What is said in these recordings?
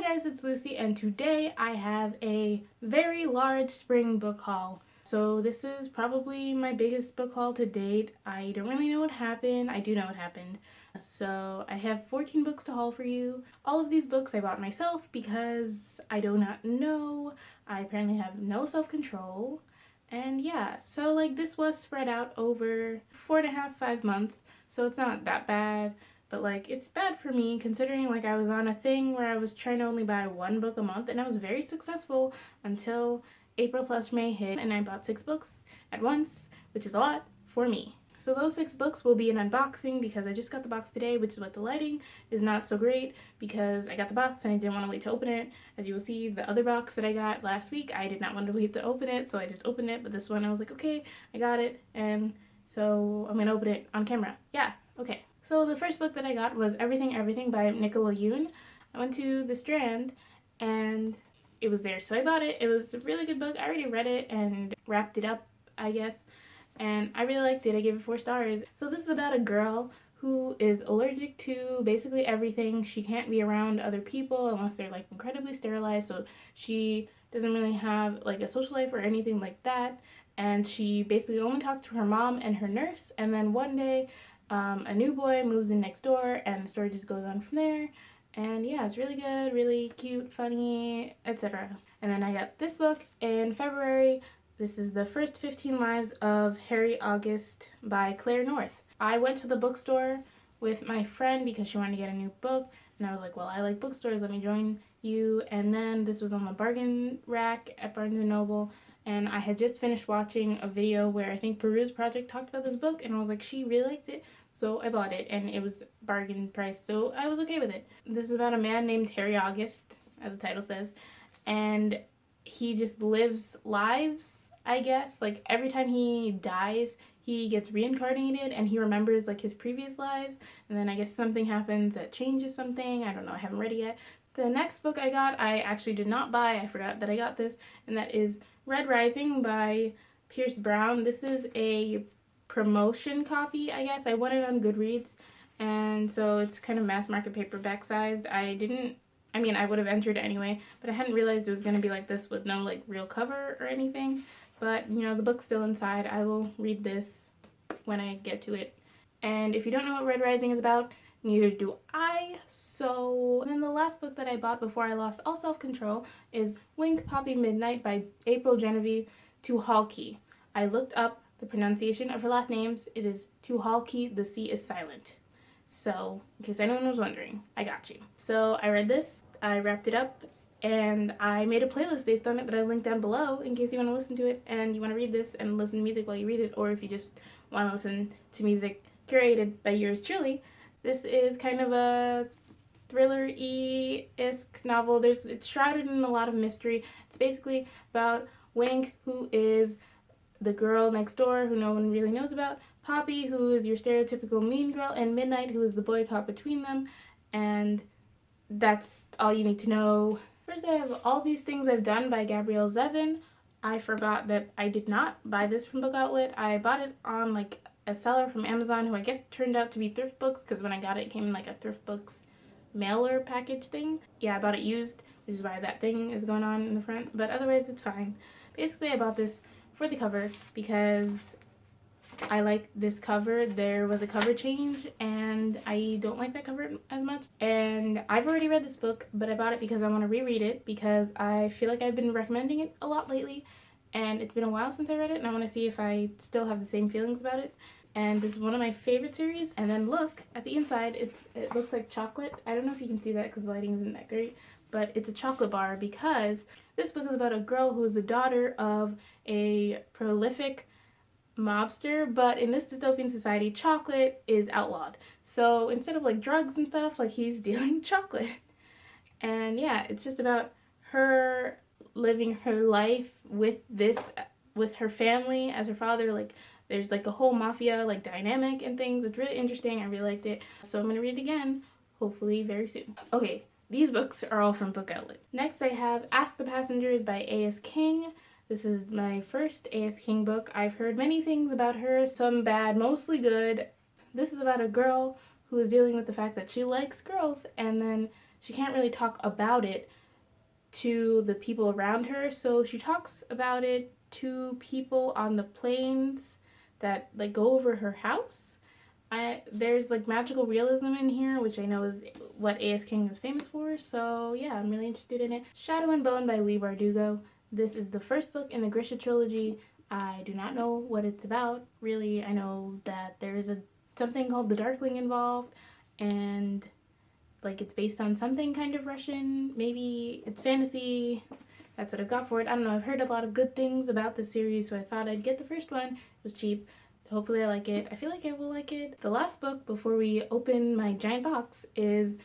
guys, it's Lucy, and today I have a very large spring book haul. So this is probably my biggest book haul to date. I don't really know what happened. I do know what happened. So I have 14 books to haul for you. All of these books I bought myself because I do not know. I apparently have no self-control. And yeah, so like this was spread out over 4.5, 5 months. So it's not that bad. But like it's bad for me considering like I was on a thing where I was trying to only buy one book a month, and I was very successful until April/May hit and I bought 6 books at once, which is a lot for me. So those 6 books will be an unboxing because I just got the box today, which is what the lighting is not so great because I got the box and I didn't want to wait to open it. As you will see, the other box that I got last week, I did not want to wait to open it, so I just opened it. But this one I was like, okay, I got it, and so I'm gonna open it on camera. Yeah, okay. So the first book that I got was Everything Everything by Nicola Yoon. I went to the Strand and it was there, so I bought it. It was a really good book. I already read it and wrapped it up, I guess, and I really liked it. I gave it 4 stars. So this is about a girl who is allergic to basically everything. She can't be around other people unless they're like incredibly sterilized, so she doesn't really have like a social life or anything like that, and she basically only talks to her mom and her nurse. And then one day a new boy moves in next door and the story just goes on from there. And yeah, it's really good, really cute, funny, etc. And then I got this book in February. This is the first 15 lives of Harry August by Claire North. I went to the bookstore with my friend because she wanted to get a new book, and I was like, well, I like bookstores, let me join you. And then this was on the bargain rack at Barnes & Noble, and I had just finished watching a video where I think Peruse Project talked about this book, and I was like, she really liked it, so I bought it, and it was bargain price, so I was okay with it. This is about a man named Harry August, as the title says, and he just lives lives, I guess. Like every time he dies, he gets reincarnated and he remembers like his previous lives, and then I guess something happens that changes something. I don't know, I haven't read it yet. The next book I got, I actually did not buy. I forgot that I got this, and that is Red Rising by Pierce Brown. This is a promotion copy, I guess. I won it on Goodreads, and so it's kind of mass market paperback sized. I would have entered it anyway, but I hadn't realized it was going to be like this with no like real cover or anything. But you know, the book's still inside. I will read this when I get to it. And if you don't know what Red Rising is about, neither do I. So then the last book that I bought before I lost all self-control is Wink Poppy Midnight by April Genevieve Tuhalke. I looked up the pronunciation of her last names. It is Tuhalke. The C is silent. So in case anyone was wondering, I got you. So I read this, I wrapped it up, and I made a playlist based on it that I linked down below in case you want to listen to it and you want to read this and listen to music while you read it, or if you just want to listen to music curated by yours truly. This is kind of a thriller-y-esque novel. It's shrouded in a lot of mystery. It's basically about Wink, who is the girl next door who no one really knows about, Poppy, who is your stereotypical mean girl, and Midnight, who is the boy cop between them. And that's all you need to know. First, I have All These Things I've Done by Gabrielle Zevin. I forgot that I did not buy this from Book Outlet. I bought it on like a seller from Amazon who I guess turned out to be Thrift Books, because when I got it, it came in like a Thrift Books mailer package thing. Yeah, I bought it used, which is why that thing is going on in the front, but otherwise it's fine. Basically, I bought this for the cover because I like this cover. There was a cover change and I don't like that cover as much. And I've already read this book, but I bought it because I want to reread it because I feel like I've been recommending it a lot lately and it's been a while since I read it, and I want to see if I still have the same feelings about it. And this is one of my favorite series. And then look at the inside, it looks like chocolate. I don't know if you can see that because the lighting isn't that great, but it's a chocolate bar because this book is about a girl who is the daughter of a prolific mobster, but in this dystopian society, chocolate is outlawed. So instead of like drugs and stuff, like he's dealing chocolate. And yeah, it's just about her living her life with her family as her father. Like there's like a whole mafia like dynamic and things. It's really interesting. I really liked it. So I'm gonna read it again, hopefully very soon. Okay, these books are all from Book Outlet. Next I have Ask the Passengers by A.S. King. This is my first A.S. King book. I've heard many things about her, some bad, mostly good. This is about a girl who is dealing with the fact that she likes girls, and then she can't really talk about it to the people around her, so she talks about it to people on the planes that like go over her house. There's like magical realism in here, which I know is what A.S. King is famous for, so yeah, I'm really interested in it. Shadow and Bone by Leigh Bardugo. This is the first book in the Grisha trilogy. I do not know what it's about, really. I know that there's something called the Darkling involved, and like it's based on something kind of Russian. Maybe it's fantasy. That's what I've got for it. I don't know. I've heard a lot of good things about this series, so I thought I'd get the first one. It was cheap. Hopefully I like it. I feel like I will like it. The last book before we open my giant box is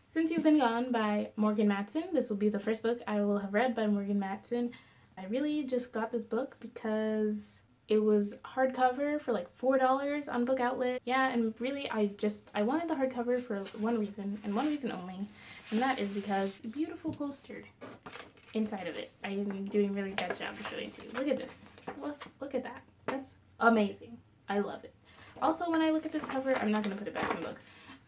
Since You've Been Gone by Morgan Matson. This will be the first book I will have read by Morgan Matson. I really just got this book because it was hardcover for like $4 on Book Outlet. Yeah, and really I wanted the hardcover for one reason, and one reason only, and that is because the beautiful poster inside of it. I am doing a really bad job of showing it to you. Look at this. Look at that. That's amazing. I love it. Also, when I look at this cover, I'm not going to put it back in the book.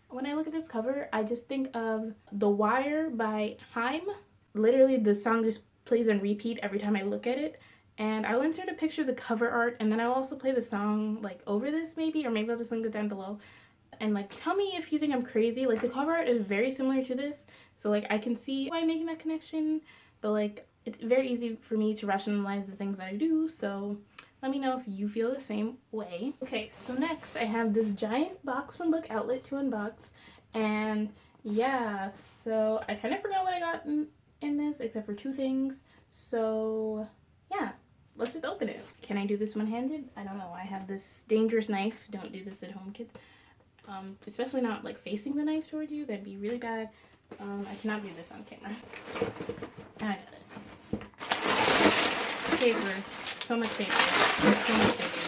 When I look at this cover, I just think of The Wire by Haim. Literally, the song just plays on repeat every time I look at it. And I'll insert a picture of the cover art, and then I'll also play the song like over this maybe, or maybe I'll just link it down below. And like, tell me if you think I'm crazy. Like, the cover art is very similar to this, so like I can see why I'm making that connection, but like it's very easy for me to rationalize the things that I do, so let me know if you feel the same way. Okay, so next I have this giant box from Book Outlet to unbox, and yeah, so I kind of forgot what I got in this, except for two things, so yeah. Let's just open it. Can I do this one-handed? I don't know. I have this dangerous knife. Don't do this at home, kids. Especially not like facing the knife towards you. That'd be really bad. I cannot do this on camera. I got it. Paper. So much paper. So much paper.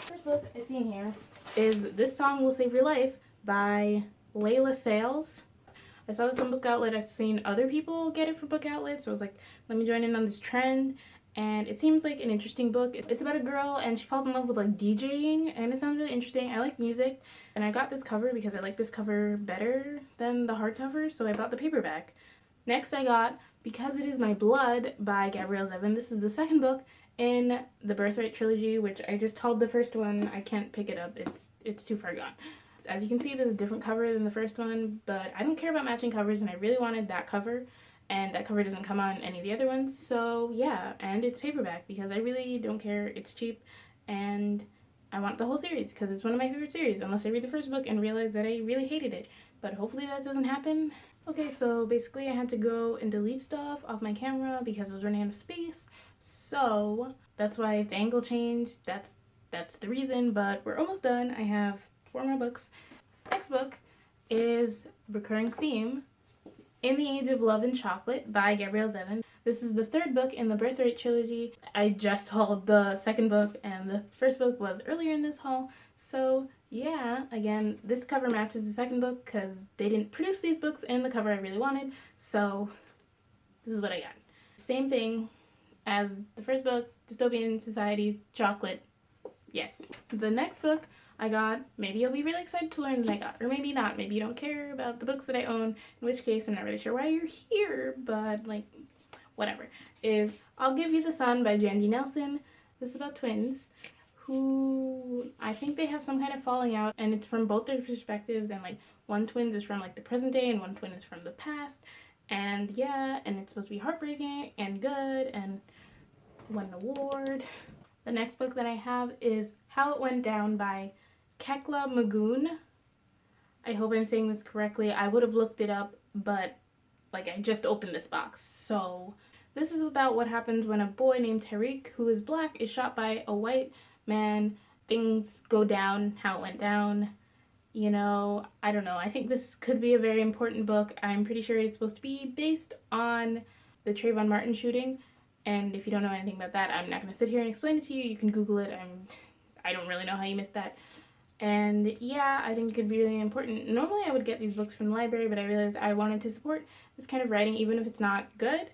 First book I've seen here is This Song Will Save Your Life by Layla Sales. I saw this on Book Outlet. I've seen other people get it for Book Outlet, so I was like, let me join in on this trend. And it seems like an interesting book. It's about a girl and she falls in love with like DJing, and it sounds really interesting. I like music, and I got this cover because I like this cover better than the hardcover, so I bought the paperback. Next I got Because It Is My Blood by Gabrielle Zevin. This is the second book in the Birthright trilogy, which I just told the first one I can't pick it up. It's too far gone. As you can see, there's a different cover than the first one, but I don't care about matching covers, and I really wanted that cover, and that cover doesn't come on any of the other ones, so yeah, and it's paperback because I really don't care. It's cheap, and I want the whole series because it's one of my favorite series, unless I read the first book and realize that I really hated it, but hopefully that doesn't happen. Okay, so basically I had to go and delete stuff off my camera because I was running out of space, so that's why the angle changed. That's the reason, but we're almost done. I have 4 more books. Next book is Recurring Theme, In the Age of Love and Chocolate by Gabrielle Zevin. This is the third book in the Birthright trilogy. I just hauled the second book, and the first book was earlier in this haul. So yeah, again, this cover matches the second book because they didn't produce these books in the cover I really wanted. So this is what I got. Same thing as the first book, Dystopian Society, Chocolate. Yes. The next book I got, maybe you'll be really excited to learn that I got, or maybe not. Maybe you don't care about the books that I own, in which case I'm not really sure why you're here, but like, whatever. Is I'll Give You the Sun by Jandy Nelson. This is about twins who I think they have some kind of falling out, and it's from both their perspectives, and like one twin is from like the present day and one twin is from the past, and yeah, and it's supposed to be heartbreaking and good and won an award. The next book that I have is How It Went Down by Kekla Magoon. I hope I'm saying this correctly. I would have looked it up, but like I just opened this box. So this is about what happens when a boy named Tariq, who is black, is shot by a white man. Things go down, how it went down. You know, I don't know. I think this could be a very important book. I'm pretty sure it's supposed to be based on the Trayvon Martin shooting. And if you don't know anything about that, I'm not going to sit here and explain it to you. You can Google it. I don't really know how you missed that. And yeah, I think it could be really important. Normally I would get these books from the library, but I realized I wanted to support this kind of writing, even if it's not good.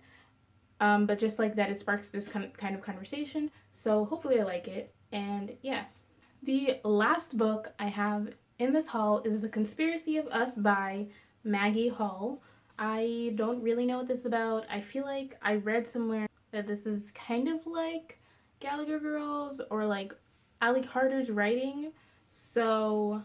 But just like that, it sparks this kind of conversation. So hopefully I like it. And yeah. The last book I have in this haul is The Conspiracy of Us by Maggie Hall. I don't really know what this is about. I feel like I read somewhere that this is kind of like Gallagher Girls or like Ali Carter's writing, so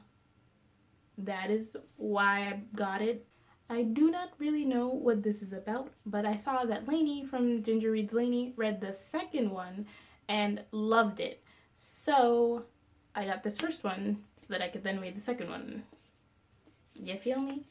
that is why I got it. I do not really know what this is about, but I saw that Lainey from Ginger Reads Lainey read the second one and loved it. So I got this first one so that I could then read the second one. You feel me?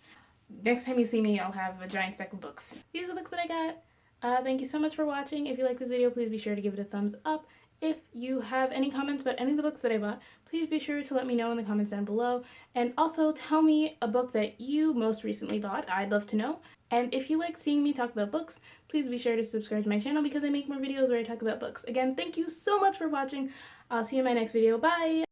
Next time you see me, I'll have a giant stack of books. These are the books that I got. Thank you so much for watching. If you like this video, please be sure to give it a thumbs up. If you have any comments about any of the books that I bought, please be sure to let me know in the comments down below. And also tell me a book that you most recently bought. I'd love to know. And if you like seeing me talk about books, please be sure to subscribe to my channel because I make more videos where I talk about books. Again, thank you so much for watching. I'll see you in my next video. Bye!